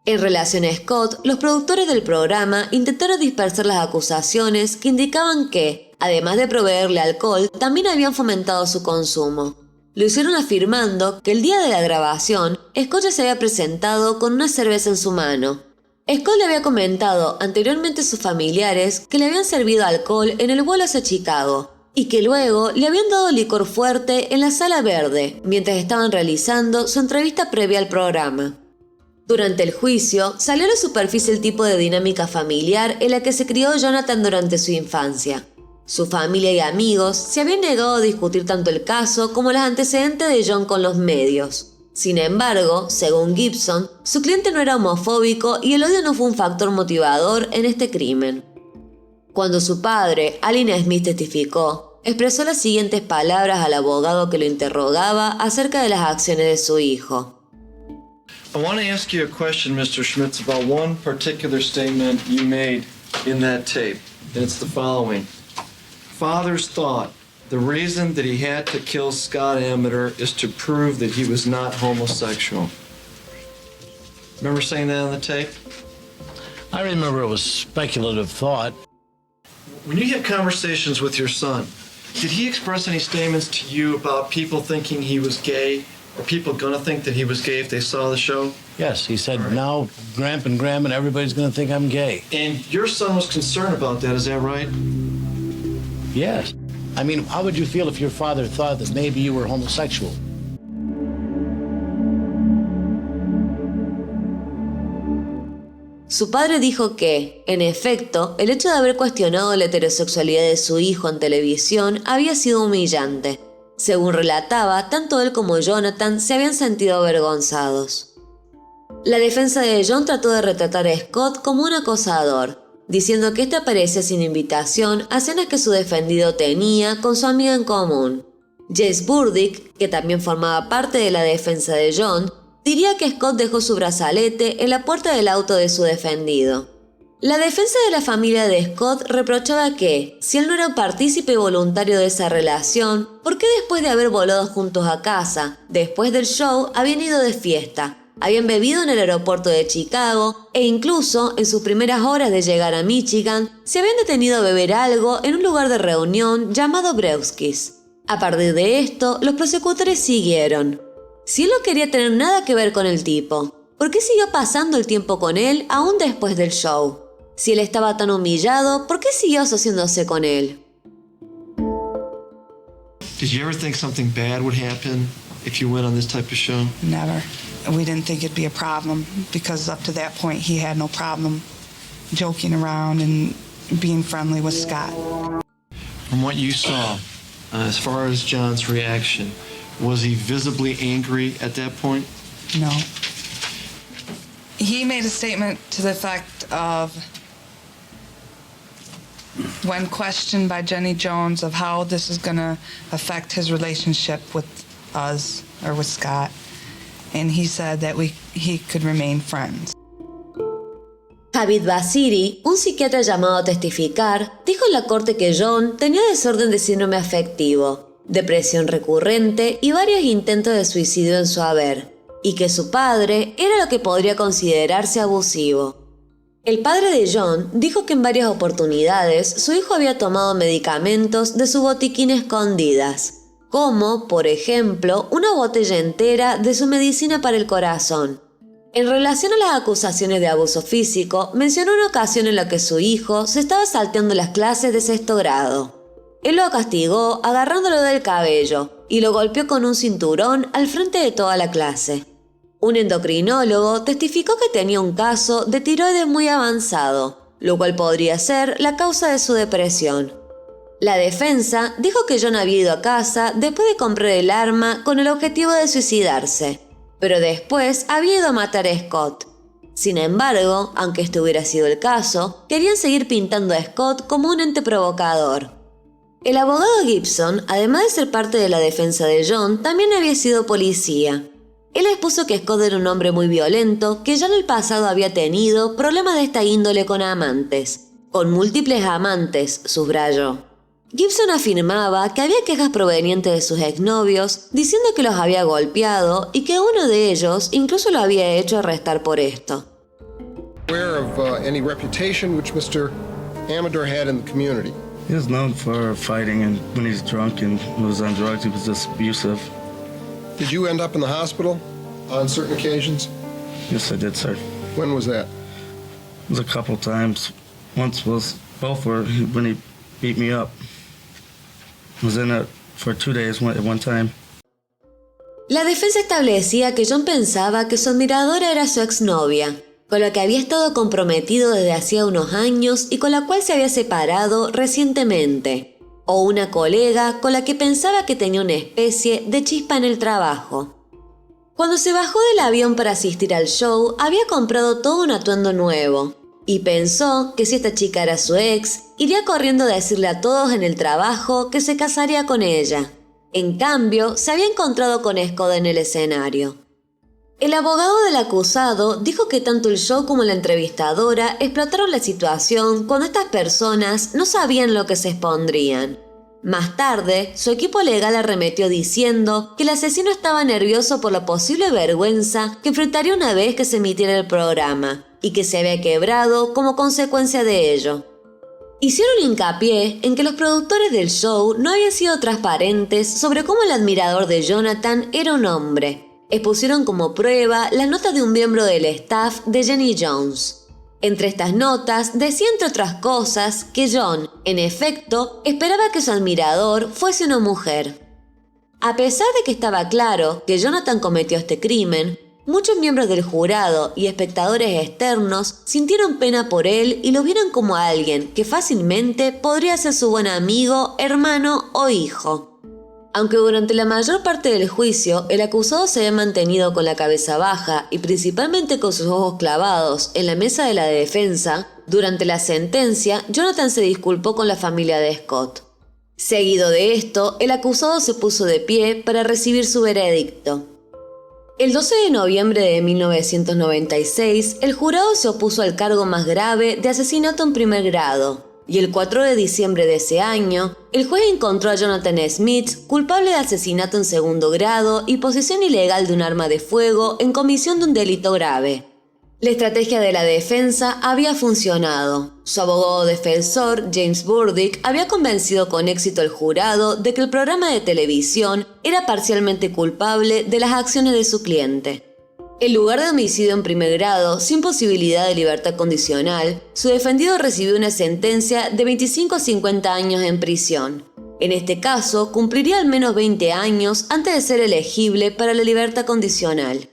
S1: En relación a Scott, los productores del programa intentaron dispersar las acusaciones que indicaban que, además de proveerle alcohol, también habían fomentado su consumo. Lo hicieron afirmando que el día de la grabación, Scott ya se había presentado con una cerveza en su mano. Scott le había comentado anteriormente a sus familiares que le habían servido alcohol en el vuelo hacia Chicago y que luego le habían dado licor fuerte en la sala verde mientras estaban realizando su entrevista previa al programa. Durante el juicio, salió a la superficie el tipo de dinámica familiar en la que se crió Jonathan durante su infancia. Su familia y amigos se habían negado a discutir tanto el caso como los antecedentes de John con los medios. Sin embargo, según Gibson, su cliente no era homofóbico y el odio no fue un factor motivador en este crimen. Cuando su padre, Allen Smith, testificó, expresó las siguientes palabras al abogado que lo interrogaba acerca de las acciones de su hijo.
S9: I want to ask you a question, Mr. Schmitz, about one particular statement you made in that tape, and it's the following. Father's thought, the reason that he had to kill Scott Ameter is to prove that he was not homosexual. Remember saying that on the tape?
S10: I remember it was speculative thought.
S9: When you had conversations with your son, did he express any statements to you about people thinking he was gay? Are people going to think that he was gay if they saw the show?
S10: Yes, he said, now Gramp and everybody's going to think I'm gay.
S9: And your son was concerned about that, is that right?
S10: Yes. I mean, how would you feel if your father thought that maybe you were homosexual?
S1: Su padre dijo que, en efecto, el hecho de haber cuestionado la heterosexualidad de su hijo en televisión había sido humillante. Según relataba, tanto él como Jonathan se habían sentido avergonzados. La defensa de John trató de retratar a Scott como un acosador, diciendo que este aparecía sin invitación a cenas que su defendido tenía con su amiga en común. Jess Burdick, que también formaba parte de la defensa de John, diría que Scott dejó su brazalete en la puerta del auto de su defendido. La defensa de la familia de Scott reprochaba que, si él no era un partícipe voluntario de esa relación, ¿por qué después de haber volado juntos a casa, después del show, habían ido de fiesta? Habían bebido en el aeropuerto de Chicago e incluso, en sus primeras horas de llegar a Michigan, se habían detenido a beber algo en un lugar de reunión llamado Brewskis. A partir de esto, los prosecutores siguieron. Si él no quería tener nada que ver con el tipo, ¿por qué siguió pasando el tiempo con él aún después del show? Si él estaba tan humillado, ¿por qué siguió asociándose con él?
S9: Did you ever think something bad would happen if you went on this type of show?
S8: Never. We didn't think it'd be a problem because up to that point he had no problem joking around and being friendly with Scott.
S9: From what you saw, as far as John's reaction, was he visibly angry at that point?
S8: No. He made a statement to the effect of, when questioned by Jenny Jones of how this is going to affect his relationship with us or with Scott, and he said that he could remain friends.
S1: Javid Basiri, un psiquiatra llamado a testificar, dijo en la corte que John tenía desorden de síndrome afectivo, depresión recurrente y varios intentos de suicidio en su haber, y que su padre era lo que podría considerarse abusivo. El padre de John dijo que en varias oportunidades su hijo había tomado medicamentos de su botiquín escondidas, como, por ejemplo, una botella entera de su medicina para el corazón. En relación a las acusaciones de abuso físico, mencionó una ocasión en la que su hijo se estaba salteando las clases de 6º grado. Él lo castigó agarrándolo del cabello y lo golpeó con un cinturón al frente de toda la clase. Un endocrinólogo testificó que tenía un caso de tiroides muy avanzado, lo cual podría ser la causa de su depresión. La defensa dijo que John había ido a casa después de comprar el arma con el objetivo de suicidarse, pero después había ido a matar a Scott. Sin embargo, aunque este hubiera sido el caso, querían seguir pintando a Scott como un ente provocador. El abogado Gibson, además de ser parte de la defensa de John, también había sido policía. Él expuso que Scott era un hombre muy violento, que ya en el pasado había tenido problemas de esta índole con amantes. Con múltiples amantes, subrayó. Gibson afirmaba que había quejas provenientes de sus exnovios, diciendo que los había golpeado y que uno de ellos incluso lo había hecho arrestar por esto.
S6: Aware of any reputation which Mr. Amador had in the community?
S11: He was known for fighting, and when he's drunk and was on drugs, he was just abusive.
S6: Did you end up in the hospital on certain occasions?
S11: Yes, I did, sir.
S6: When was that?
S11: It was a couple times. Once was both were when he beat me up. I was in it for 2 days at one time.
S1: La defensa establecía que John pensaba que su admiradora era su exnovia, con la que había estado comprometido desde hacía unos años y con la cual se había separado recientemente, o una colega con la que pensaba que tenía una especie de chispa en el trabajo. Cuando se bajó del avión para asistir al show, había comprado todo un atuendo nuevo. y pensó que si esta chica era su ex, iría corriendo a decirle a todos en el trabajo que se casaría con ella. En cambio, se había encontrado con Scott en el escenario. El abogado del acusado dijo que tanto el show como la entrevistadora explotaron la situación cuando estas personas no sabían lo que se expondrían. Más tarde, su equipo legal arremetió diciendo que el asesino estaba nervioso por la posible vergüenza que enfrentaría una vez que se emitiera el programa y que se había quebrado como consecuencia de ello. Hicieron hincapié en que los productores del show no habían sido transparentes sobre cómo el admirador de Jonathan era un hombre. Expusieron como prueba las notas de un miembro del staff de Jenny Jones. Entre estas notas decía, entre otras cosas, que John, en efecto, esperaba que su admirador fuese una mujer. A pesar de que estaba claro que Jonathan cometió este crimen, muchos miembros del jurado y espectadores externos sintieron pena por él y lo vieron como alguien que fácilmente podría ser su buen amigo, hermano o hijo. Aunque durante la mayor parte del juicio el acusado se había mantenido con la cabeza baja y principalmente con sus ojos clavados en la mesa de la defensa, durante la sentencia Jonathan se disculpó con la familia de Scott. Seguido de esto, el acusado se puso de pie para recibir su veredicto. El 12 de noviembre de 1996, el jurado se opuso al cargo más grave de asesinato en primer grado. Y el 4 de diciembre de ese año, el juez encontró a Jonathan Smith culpable de asesinato en segundo grado y posesión ilegal de un arma de fuego en comisión de un delito grave. La estrategia de la defensa había funcionado. Su abogado defensor, James Burdick, había convencido con éxito al jurado de que el programa de televisión era parcialmente culpable de las acciones de su cliente. En lugar de homicidio en primer grado, sin posibilidad de libertad condicional, su defendido recibió una sentencia de 25 a 50 años en prisión. En este caso, cumpliría al menos 20 años antes de ser elegible para la libertad condicional.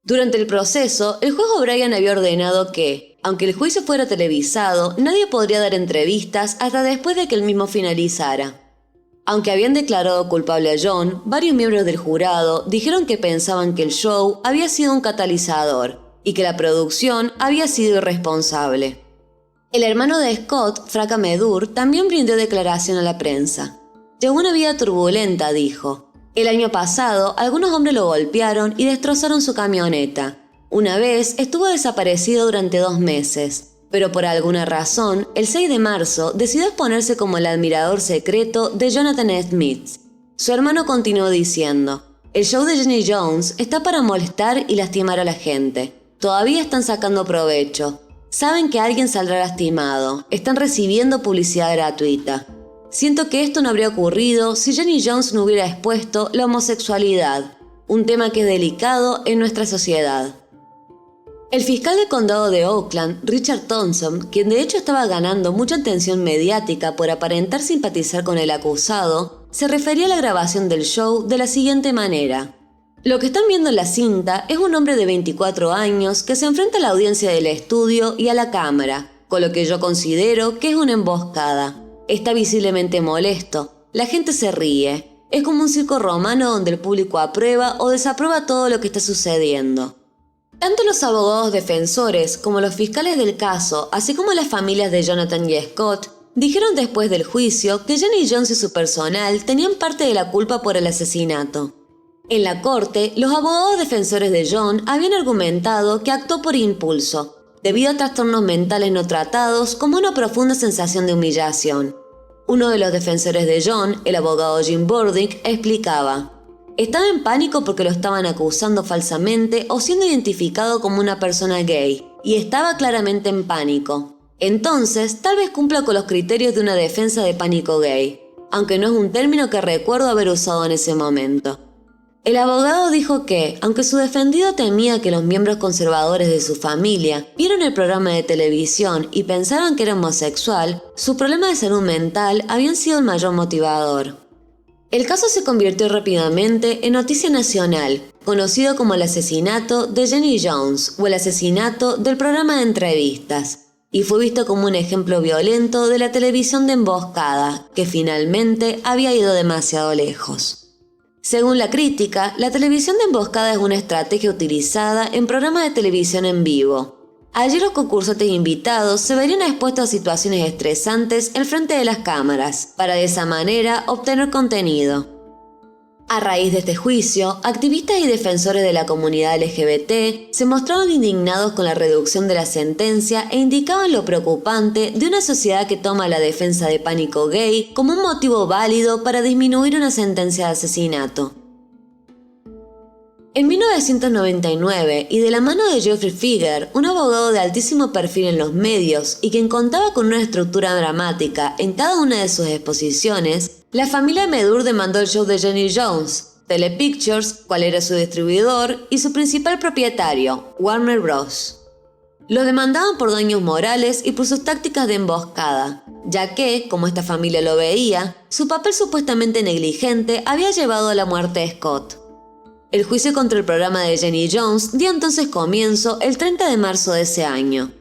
S1: Durante el proceso, el juez O'Brien había ordenado que, aunque el juicio fuera televisado, nadie podría dar entrevistas hasta después de que el mismo finalizara. Aunque habían declarado culpable a John, varios miembros del jurado dijeron que pensaban que el show había sido un catalizador y que la producción había sido irresponsable. El hermano de Scott, Frank Amedur, también brindó declaración a la prensa. Llevó una vida turbulenta, dijo. El año pasado, algunos hombres lo golpearon y destrozaron su camioneta. Una vez estuvo desaparecido durante 2 meses. Pero por alguna razón, el 6 de marzo decidió exponerse como el admirador secreto de Jonathan Smith. Su hermano continuó diciendo, el show de Jenny Jones está para molestar y lastimar a la gente. Todavía están sacando provecho. Saben que alguien saldrá lastimado. Están recibiendo publicidad gratuita. Siento que esto no habría ocurrido si Jenny Jones no hubiera expuesto la homosexualidad, un tema que es delicado en nuestra sociedad. El fiscal del condado de Oakland, Richard Thompson, quien de hecho estaba ganando mucha atención mediática por aparentar simpatizar con el acusado, se refería a la grabación del show de la siguiente manera. Lo que están viendo en la cinta es un hombre de 24 años que se enfrenta a la audiencia del estudio y a la cámara, con lo que yo considero que es una emboscada. Está visiblemente molesto, la gente se ríe, es como un circo romano donde el público aprueba o desaprueba todo lo que está sucediendo. Tanto los abogados defensores como los fiscales del caso, así como las familias de Jonathan y Scott, dijeron después del juicio que Jenny Jones y su personal tenían parte de la culpa por el asesinato. En la corte, los abogados defensores de John habían argumentado que actuó por impulso, debido a trastornos mentales no tratados como una profunda sensación de humillación. Uno de los defensores de John, el abogado Jim Burdick, explicaba: estaba en pánico porque lo estaban acusando falsamente o siendo identificado como una persona gay, y estaba claramente en pánico. Entonces, tal vez cumpla con los criterios de una defensa de pánico gay, aunque no es un término que recuerdo haber usado en ese momento. El abogado dijo que, aunque su defendido temía que los miembros conservadores de su familia vieron el programa de televisión y pensaran que era homosexual, su problema de salud mental habían sido el mayor motivador. El caso se convirtió rápidamente en noticia nacional, conocido como el asesinato de Jenny Jones o el asesinato del programa de entrevistas, y fue visto como un ejemplo violento de la televisión de emboscada, que finalmente había ido demasiado lejos. Según la crítica, la televisión de emboscada es una estrategia utilizada en programas de televisión en vivo. Allí los concursantes invitados se verían expuestos a situaciones estresantes al frente de las cámaras, para de esa manera obtener contenido. A raíz de este juicio, activistas y defensores de la comunidad LGBT se mostraron indignados con la reducción de la sentencia e indicaban lo preocupante de una sociedad que toma la defensa de pánico gay como un motivo válido para disminuir una sentencia de asesinato. En 1999, y de la mano de Geoffrey Fieger, un abogado de altísimo perfil en los medios y quien contaba con una estructura dramática en cada una de sus exposiciones, la familia Medur demandó el show de Jenny Jones, Telepictures, cual era su distribuidor, y su principal propietario, Warner Bros. Lo demandaban por daños morales y por sus tácticas de emboscada, ya que, como esta familia lo veía, su papel supuestamente negligente había llevado a la muerte de Scott. El juicio contra el programa de Jenny Jones dio entonces comienzo el 30 de marzo de ese año.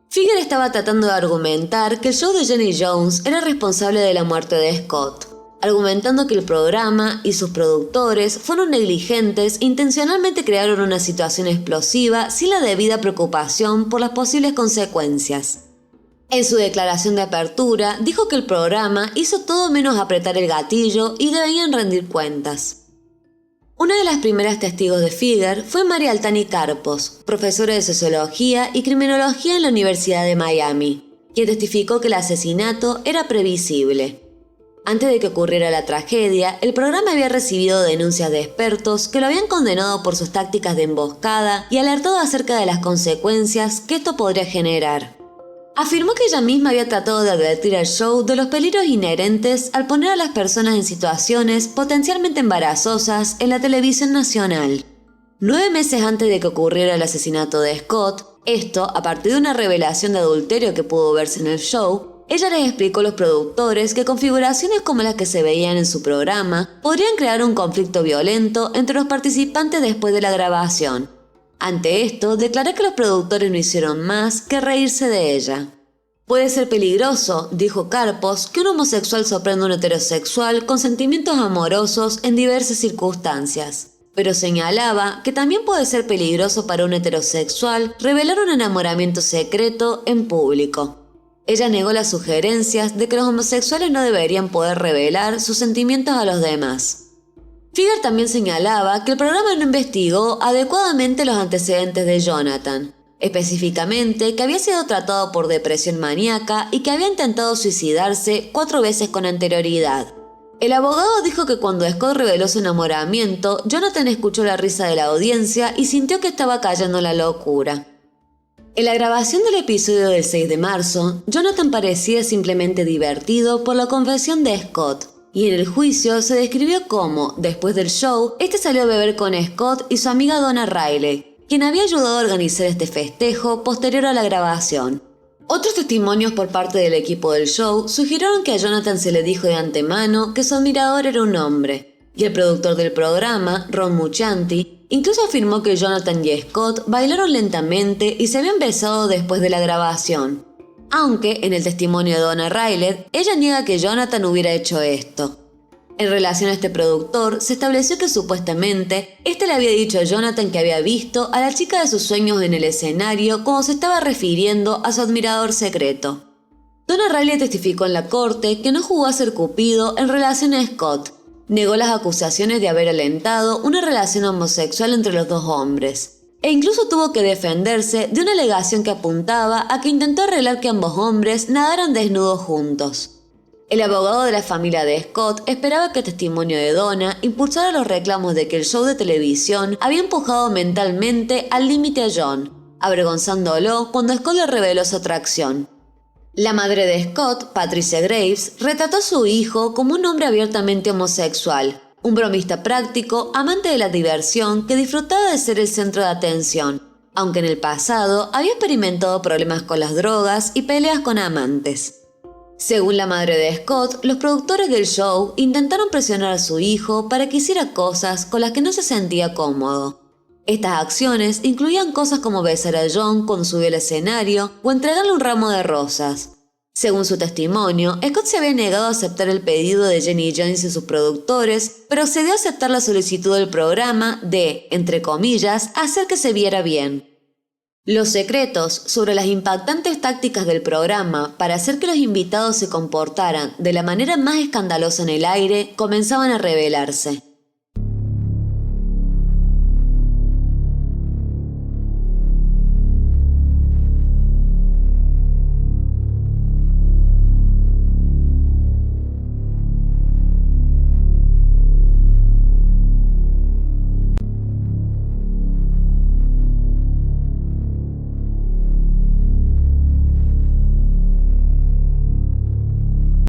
S1: Fieger estaba tratando de argumentar que el show de Jenny Jones era responsable de la muerte de Scott, argumentando que el programa y sus productores fueron negligentes e intencionalmente crearon una situación explosiva sin la debida preocupación por las posibles consecuencias. En su declaración de apertura, dijo que el programa hizo todo menos apretar el gatillo y debían rendir cuentas. Una de las primeras testigos de Fieger fue María Altani Carpos, profesora de Sociología y Criminología en la Universidad de Miami, quien testificó que el asesinato era previsible. Antes de que ocurriera la tragedia, el programa había recibido denuncias de expertos que lo habían condenado por sus tácticas de emboscada y alertado acerca de las consecuencias que esto podría generar. Afirmó que ella misma había tratado de advertir al show de los peligros inherentes al poner a las personas en situaciones potencialmente embarazosas en la televisión nacional. 9 meses antes de que ocurriera el asesinato de Scott, esto a partir de una revelación de adulterio que pudo verse en el show, ella les explicó a los productores que configuraciones como las que se veían en su programa podrían crear un conflicto violento entre los participantes después de la grabación. Ante esto, declaró que los productores no hicieron más que reírse de ella. Puede ser peligroso, dijo Carpos, que un homosexual sorprenda a un heterosexual con sentimientos amorosos en diversas circunstancias, pero señalaba que también puede ser peligroso para un heterosexual revelar un enamoramiento secreto en público. Ella negó las sugerencias de que los homosexuales no deberían poder revelar sus sentimientos a los demás. Fieger también señalaba que el programa no investigó adecuadamente los antecedentes de Jonathan, específicamente que había sido tratado por depresión maníaca y que había intentado suicidarse 4 veces con anterioridad. El abogado dijo que cuando Scott reveló su enamoramiento, Jonathan escuchó la risa de la audiencia y sintió que estaba cayendo en la locura. En la grabación del episodio del 6 de marzo, Jonathan parecía simplemente divertido por la confesión de Scott. Y en el juicio se describió cómo, después del show, este salió a beber con Scott y su amiga Donna Riley, quien había ayudado a organizar este festejo posterior a la grabación. Otros testimonios por parte del equipo del show sugirieron que a Jonathan se le dijo de antemano que su admirador era un hombre, y el productor del programa, Ron Muccianti, incluso afirmó que Jonathan y Scott bailaron lentamente y se habían besado después de la grabación. Aunque, en el testimonio de Donna Riley, ella niega que Jonathan hubiera hecho esto. En relación a este productor, se estableció que supuestamente, este le había dicho a Jonathan que había visto a la chica de sus sueños en el escenario como se estaba refiriendo a su admirador secreto. Donna Riley testificó en la corte que no jugó a ser Cupido en relación a Scott. Negó las acusaciones de haber alentado una relación homosexual entre los dos hombres. E incluso tuvo que defenderse de una alegación que apuntaba a que intentó arreglar que ambos hombres nadaran desnudos juntos. El abogado de la familia de Scott esperaba que el testimonio de Donna impulsara los reclamos de que el show de televisión había empujado mentalmente al límite a John, avergonzándolo cuando Scott le reveló su atracción. La madre de Scott, Patricia Graves, retrató a su hijo como un hombre abiertamente homosexual, un bromista práctico, amante de la diversión que disfrutaba de ser el centro de atención, aunque en el pasado había experimentado problemas con las drogas y peleas con amantes. Según la madre de Scott, los productores del show intentaron presionar a su hijo para que hiciera cosas con las que no se sentía cómodo. Estas acciones incluían cosas como besar a John cuando subió al escenario o entregarle un ramo de rosas. Según su testimonio, Scott se había negado a aceptar el pedido de Jenny Jones y sus productores, pero cedió a aceptar la solicitud del programa de, entre comillas, hacer que se viera bien. Los secretos sobre las impactantes tácticas del programa para hacer que los invitados se comportaran de la manera más escandalosa en el aire comenzaban a revelarse.